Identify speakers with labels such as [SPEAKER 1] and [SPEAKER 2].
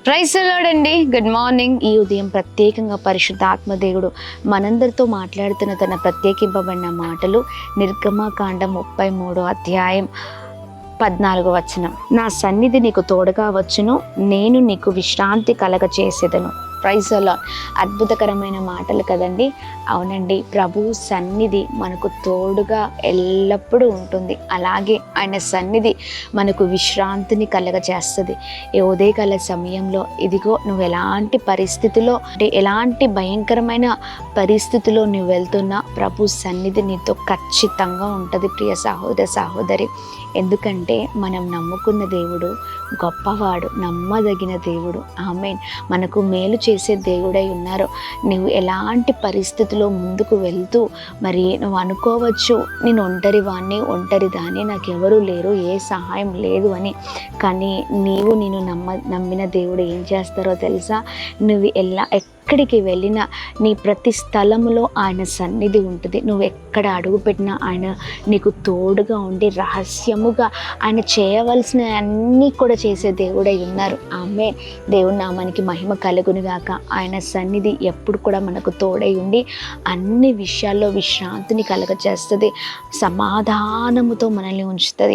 [SPEAKER 1] Praise the lord అండి. Good morning. ఈ ఉదయం ప్రత్యేకంగా పరిశుద్ధాత్మ దేవుడు మనందరితో మాట్లాడుతున్న తన ప్రత్యేకింపబడిన మాటలు నిర్గమకాండం 33 అధ్యాయం 14 నా సన్నిధి నీకు తోడుగా వచ్చును, నేను నీకు విశ్రాంతి కలగ చేసేదను. Praise the lord. అద్భుతకరమైన మాటలు కదండి. అవునండి, ప్రభు సన్నిధి మనకు తోడుగా ఎల్లప్పుడూ ఉంటుంది. అలాగే ఆయన సన్నిధి మనకు విశ్రాంతిని కలగజేస్తుంది. ఈ ఉదయకాల సమయంలో ఇదిగో నువ్వు ఎలాంటి పరిస్థితిలో అంటే ఎలాంటి భయంకరమైన పరిస్థితిలో నువ్వు వెళ్తున్నా ప్రభు సన్నిధి నీతో ఖచ్చితంగా ఉంటుంది ప్రియ సహోదర సహోదరి. ఎందుకంటే మనం నమ్ముకున్న దేవుడు గొప్పవాడు, నమ్మదగిన దేవుడు. ఆమేన్. మనకు మేలు చేసే దేవుడై ఉన్నారు. నువ్వు ఎలాంటి పరిస్థితిలో ముందుకు వెళ్తూ మరి నువ్వు అనుకోవచ్చు, నేను ఒంటరి దాన్ని, నాకు ఎవరూ లేరు, ఏ సహాయం లేదు అని. కానీ నేను నమ్మిన దేవుడు ఏం చేస్తారో తెలుసా? నువ్వు ఎక్కడికి వెళ్ళినా నీ ప్రతి స్థలంలో ఆయన సన్నిధి ఉంటుంది. నువ్వు ఎక్కడ అడుగుపెట్టినా ఆయన నీకు తోడుగా ఉండి రహస్యముగా ఆయన చేయవలసిన అన్నీ కూడా చేసే దేవుడై ఉన్నారు. ఆమె దేవుని నామానికి మహిమ కలుగును గాక. ఆయన సన్నిధి ఎప్పుడు కూడా మనకు తోడై ఉండి అన్ని విషయాల్లో విశ్రాంతిని కలగచేస్తుంది, సమాధానముతో మనల్ని ఉంచుతుంది.